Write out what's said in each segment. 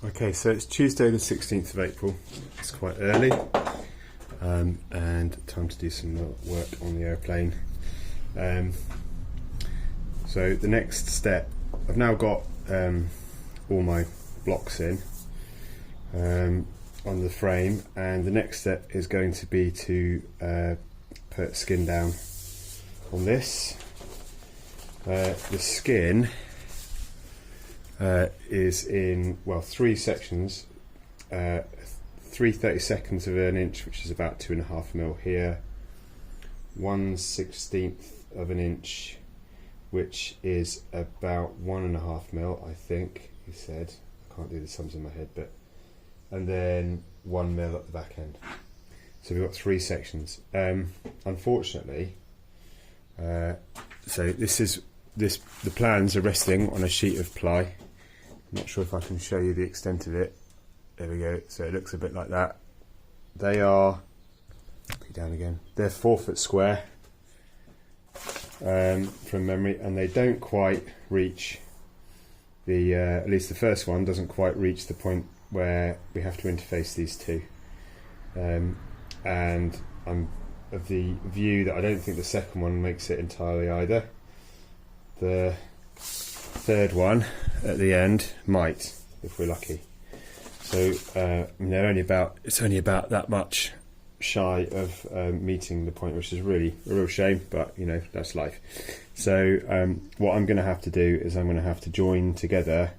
Okay, so it's Tuesday the 16th of April. It's quite early and time to do some work on the airplane. So the next step, I've now got all my blocks in on the frame, and the next step is going to be to put skin down on this. The skin is in, well, three sections, 3/32 of an inch, which is about 2.5 mil here, 1/16 of an inch, which is about 1.5 mil, I think he said. I can't do the sums in my head, but, and then 1 mil at the back end. So we've got three sections. Unfortunately, so the plans are resting on a sheet of ply. I'm not sure if I can show you the extent of it. There we go. So it looks a bit like that. They are, put down again, they're 4 foot square from memory, and they don't quite reach the, at least the first one doesn't quite reach the point where we have to interface these two. And I'm of the view that I don't think the second one makes it entirely either. The third one at the end might, if we're lucky. So they're only about, it's only about that much shy of meeting the point, which is really a real shame, but you know, that's life. So what I'm going to have to do is I'm going to have to join together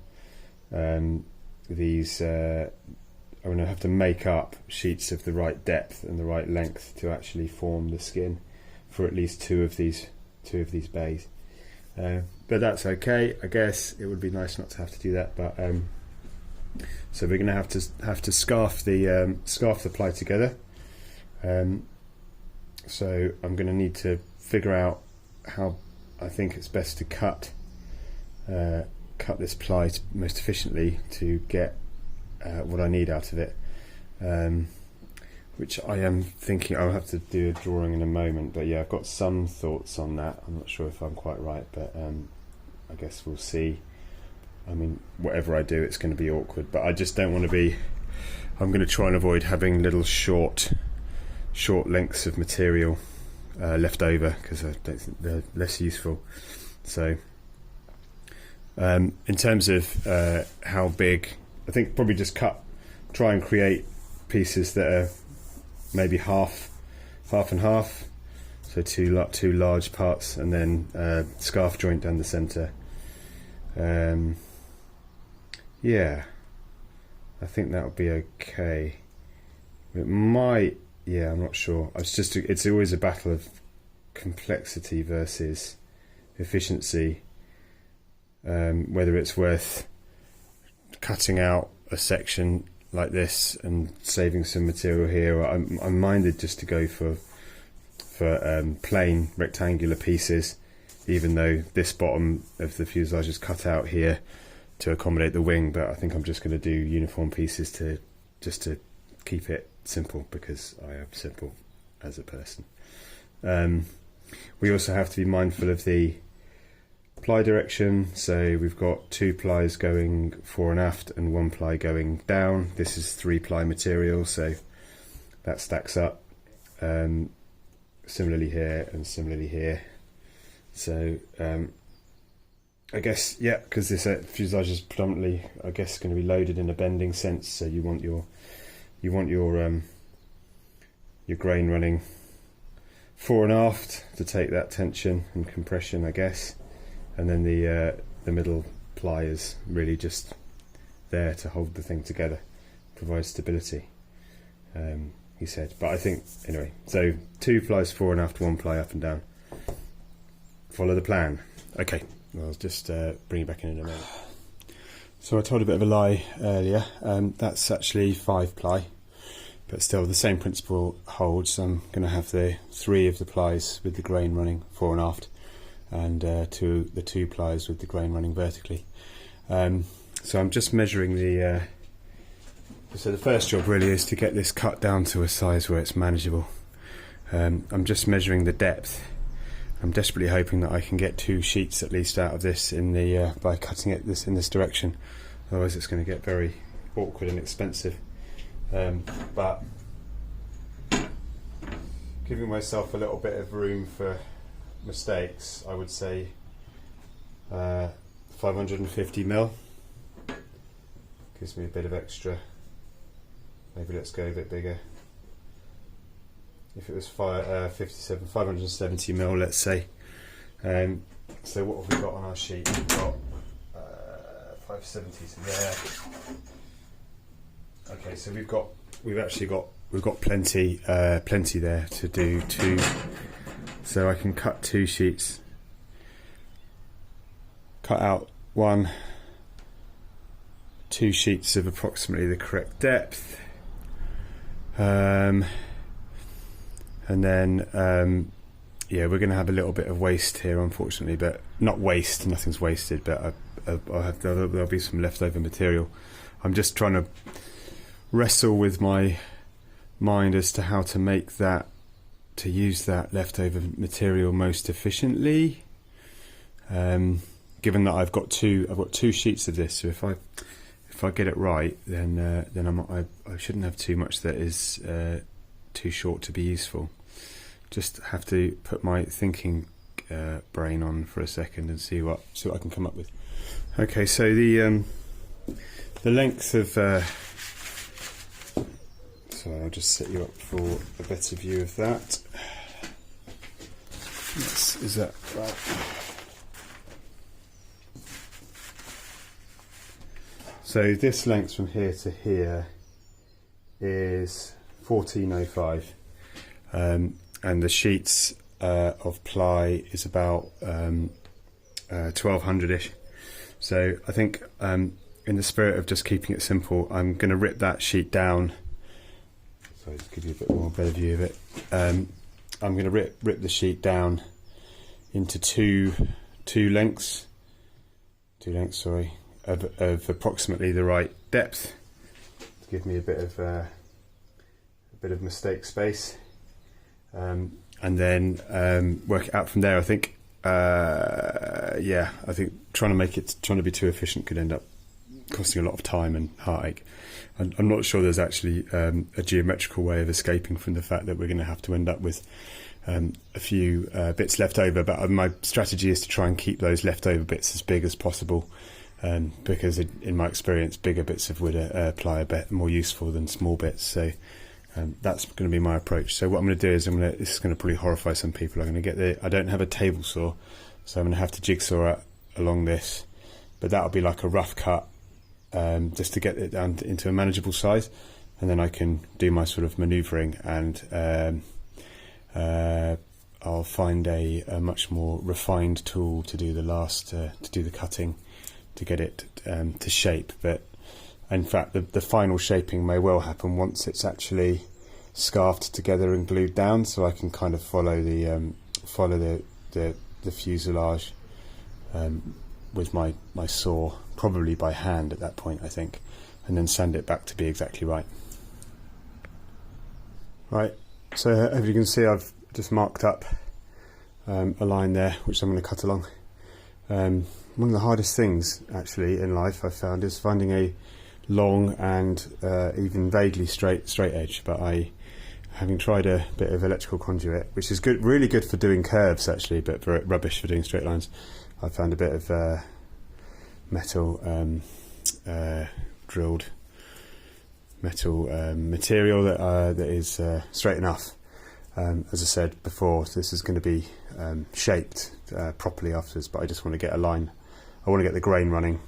these. I'm going to have to make up sheets of the right depth and the right length to actually form the skin for at least two of these bays. But that's okay. I guess it would be nice not to have to do that. But so we're going to have to scarf the ply together. So I'm going to need to figure out how I think it's best to cut this ply most efficiently to get what I need out of it. Which I am thinking I'll have to do a drawing in a moment, but yeah, I've got some thoughts on that. I'm not sure if I'm quite right, but I guess we'll see. I mean, whatever I do, it's going to be awkward, but I just don't want to be. I'm going to try and avoid having little short lengths of material left over, because I don't think they're less useful. So in terms of how big, I think probably just try and create pieces that are maybe half and half, so two large parts, and then scarf joint down the centre. Yeah, I think that would be okay. It might, yeah, I'm not sure. It's always a battle of complexity versus efficiency, whether it's worth cutting out a section like this and saving some material here, or I'm minded just to go for plain rectangular pieces, even though this bottom of the fuselage is cut out here to accommodate the wing. But I think I'm just going to do uniform pieces to keep it simple, because I am simple as a person. We also have to be mindful of the ply direction, so we've got 2 plies going fore and aft and 1 ply going down. This is 3 ply material, so that stacks up. Similarly here and similarly here. So I guess, yeah, because this fuselage is predominantly, I guess, going to be loaded in a bending sense, so you want your grain running fore and aft to take that tension and compression, I guess. And then the middle ply is really just there to hold the thing together, provide stability, he said. But I think, anyway, so 2 plies fore and aft, 1 ply up and down. Follow the plan. Okay, well, I'll just bring you back in a moment. So I told a bit of a lie earlier. That's actually 5 ply, but still the same principle holds. I'm going to have the 3 of the plies with the grain running fore and aft, and the 2 plies with the grain running vertically. So I'm just measuring the. So the first job really is to get this cut down to a size where it's manageable. I'm just measuring the depth. I'm desperately hoping that I can get 2 sheets at least out of this in the by cutting it in this direction. Otherwise, it's going to get very awkward and expensive. But giving myself a little bit of room for mistakes, I would say 550mm gives me a bit of extra. Maybe let's go a bit bigger. If it was 570mm, let's say. So what have we got on our sheet? We've got 570s there. Okay, so we've got plenty there to do two. So I can cut two sheets. Cut out two sheets of approximately the correct depth. And then yeah, we're going to have a little bit of waste here, unfortunately, but not waste, nothing's wasted, but there'll be some leftover material. I'm just trying to wrestle with my mind as to how to make that, to use that leftover material most efficiently. Given that I've got two sheets of this, so if I get it right, then I shouldn't have too much that is too short to be useful. Just have to put my thinking brain on for a second and see what I can come up with. Okay, so the length of so I'll just set you up for a better view of that. Is that right? So this length from here to here is 1405, and the sheets of ply is about 1200-ish. So I think in the spirit of just keeping it simple, I'm going to rip that sheet down. So just give you a bit more better view of it. I'm going to rip the sheet down into two lengths, sorry, of approximately the right depth to give me a bit of mistake space, and then work it out from there. I think yeah, I think trying to be too efficient could end up costing a lot of time and heartache. I'm not sure there's actually a geometrical way of escaping from the fact that we're going to have to end up with a few bits left over, but my strategy is to try and keep those leftover bits as big as possible, because in my experience bigger bits of wood ply are more useful than small bits. So that's going to be my approach. So what I'm going to do is this is going to probably horrify some people. I don't have a table saw, so I'm going to have to jigsaw it along this, but that'll be like a rough cut, just to get it down into a manageable size, and then I can do my sort of manoeuvring, and I'll find a much more refined tool to do the cutting, to get it to shape. But in fact the final shaping may well happen once it's actually scarfed together and glued down, so I can kind of follow the fuselage with my saw, probably by hand at that point, I think, and then sand it back to be exactly right. Right, so as you can see, I've just marked up a line there which I'm going to cut along. One of the hardest things actually in life I've found is finding a long and even vaguely straight edge, but having tried a bit of electrical conduit, which is good, really good for doing curves actually, but very rubbish for doing straight lines, I found a bit of metal drilled metal material that is straight enough. As I said before, this is going to be shaped properly afterwards, but I just want to get a line. I want to get the grain running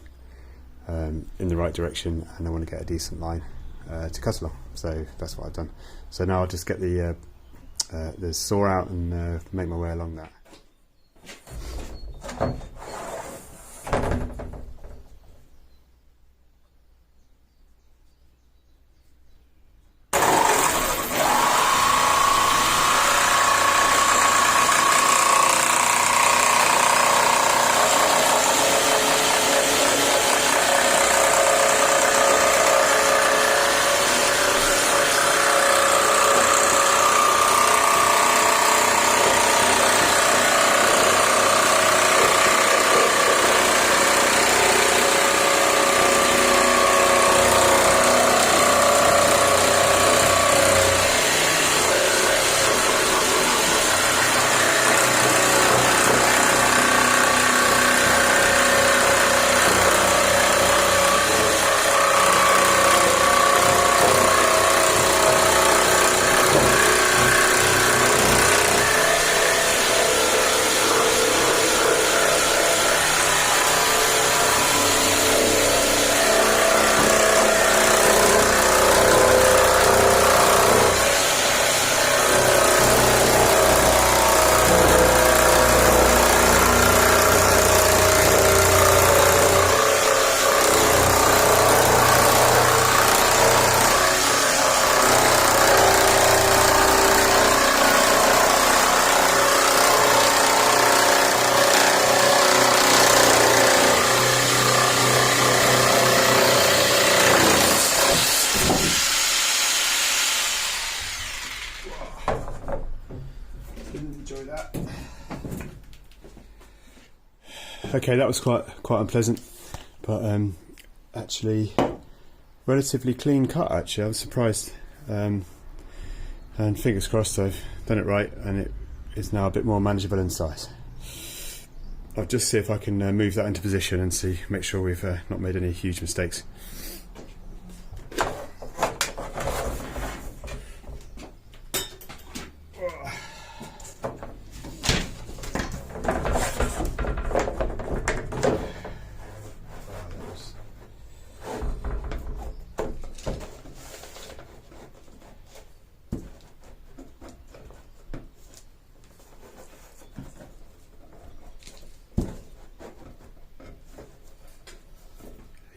in the right direction, and I want to get a decent line to cut along. So that's what I've done. So now I'll just get the saw out and make my way along that. Okay, that was quite unpleasant, but actually relatively clean cut. Actually, I was surprised, and fingers crossed I've done it right, and it is now a bit more manageable in size. I'll just see if I can move that into position and make sure we've not made any huge mistakes.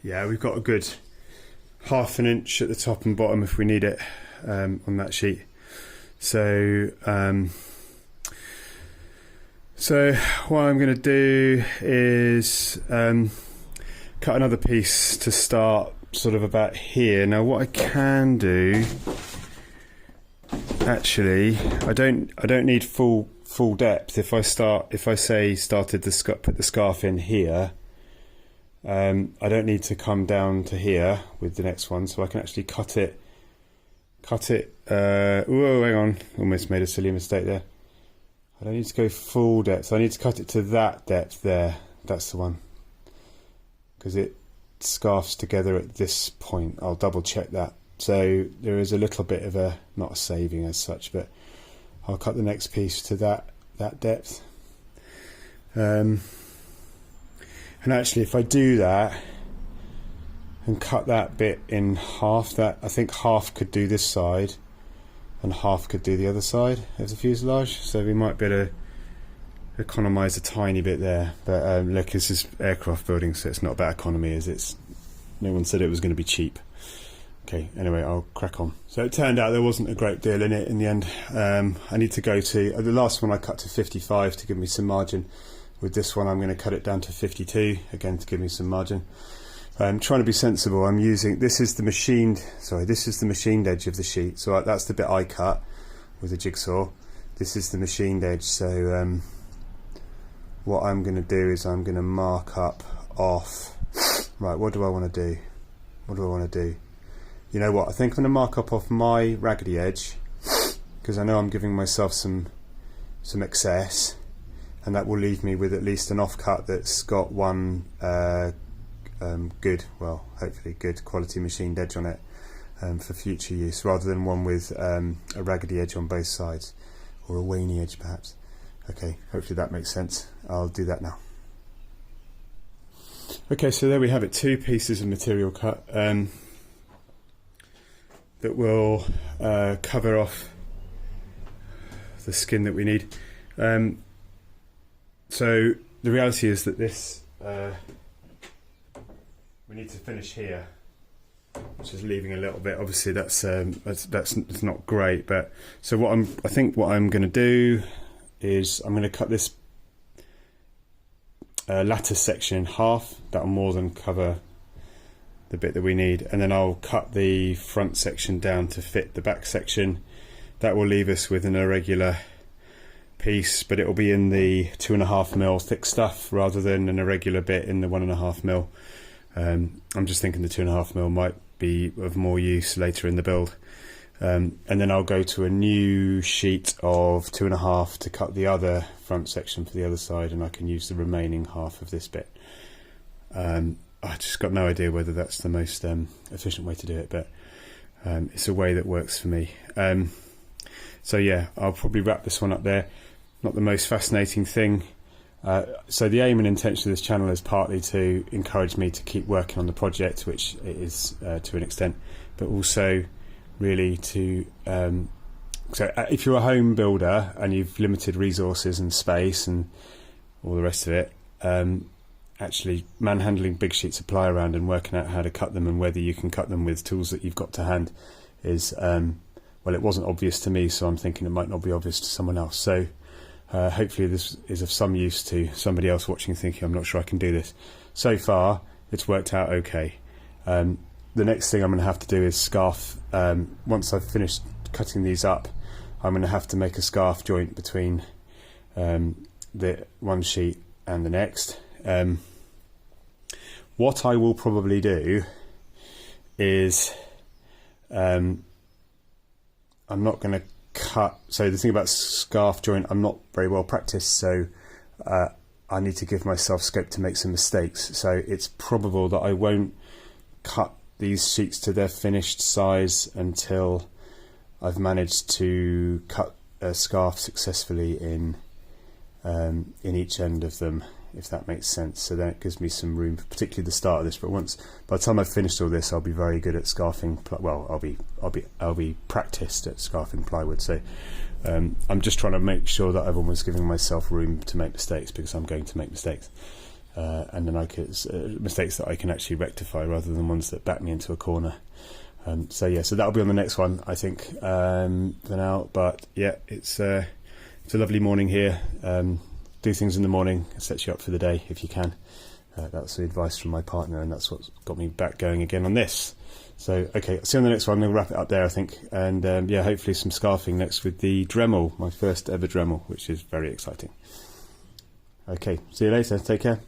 Yeah, we've got a good ½ inch at the top and bottom if we need it on that sheet. So what I'm going to do is cut another piece to start sort of about here. Now what I can do, actually, I don't need full depth. If I started put the scarf in here, I don't need to come down to here with the next one, so I can actually cut it. Whoa, hang on, almost made a silly mistake there. I don't need to go full depth, so I need to cut it to that depth there. That's the one, because it scarfs together at this point. I'll double check that. So there is a little bit of not a saving as such, but I'll cut the next piece to that depth. And actually, if I do that and cut that bit in half, I think half could do this side and half could do the other side of the fuselage. So we might be able to economise a tiny bit there. But look, this is aircraft building, so it's not about economy, as no one said it was going to be cheap. Okay, anyway, I'll crack on. So it turned out there wasn't a great deal in it in the end. I need to go to the last one I cut to 55 to give me some margin. With this one I'm going to cut it down to 52 again to give me some margin. I'm trying to be sensible. This is the machined edge of the sheet, so that's the bit I cut with a jigsaw. This is the machined edge, so what I'm going to do is I'm going to mark up off. Right, what do I want to do? You know what, I think I'm going to mark up off my raggedy edge, because I know I'm giving myself some excess, and that will leave me with at least an offcut that's got one hopefully good quality machined edge on it for future use, rather than one with a raggedy edge on both sides, or a waney edge perhaps. Okay, hopefully that makes sense. I'll do that now. Okay, so there we have it, 2 pieces of material cut that will cover off the skin that we need. So the reality is that this we need to finish here, which is leaving a little bit. Obviously, that's not great. But so I think what I'm going to do is I'm going to cut this lattice section in half. That'll more than cover the bit that we need, and then I'll cut the front section down to fit the back section. That will leave us with an irregular piece, but it will be in the 2.5mm thick stuff rather than an irregular bit in the 1.5mm. I'm just thinking the 2.5mm might be of more use later in the build, and then I'll go to a new sheet of 2.5 to cut the other front section for the other side, and I can use the remaining half of this bit. I just got no idea whether that's the most efficient way to do it, but it's a way that works for me. So yeah, I'll probably wrap this one up there. Not the most fascinating thing. So the aim and intention of this channel is partly to encourage me to keep working on the project, which it is to an extent, but also really to so if you're a home builder and you've limited resources and space and all the rest of it, actually manhandling big sheets of ply around and working out how to cut them and whether you can cut them with tools that you've got to hand is well, it wasn't obvious to me, so I'm thinking it might not be obvious to someone else. So hopefully this is of some use to somebody else watching thinking, I'm not sure I can do this. So far it's worked out okay. The next thing I'm going to have to do is scarf. Once I've finished cutting these up, I'm going to have to make a scarf joint between the one sheet and the next, What I will probably do is I'm not going to cut. So the thing about scarf joint, I'm not very well practiced, so I need to give myself scope to make some mistakes. So it's probable that I won't cut these sheets to their finished size until I've managed to cut a scarf successfully in each end of them, if that makes sense. So then it gives me some room, particularly the start of this. But by the time I've finished all this, I'll be very good at scarfing. Well, I'll be practiced at scarfing plywood. So I'm just trying to make sure that I'm almost giving myself room to make mistakes, because I'm going to make mistakes, and then mistakes that I can actually rectify rather than ones that back me into a corner. So that'll be on the next one, I think, for now. But yeah, it's a lovely morning here. Do things in the morning, it sets you up for the day if you can. That's the advice from my partner, and that's what's got me back going again on this. So okay, see you on the next one. I'm going to wrap it up there, I think, and hopefully some scarfing next with the Dremel, my first ever Dremel, which is very exciting. Okay, see you later, take care.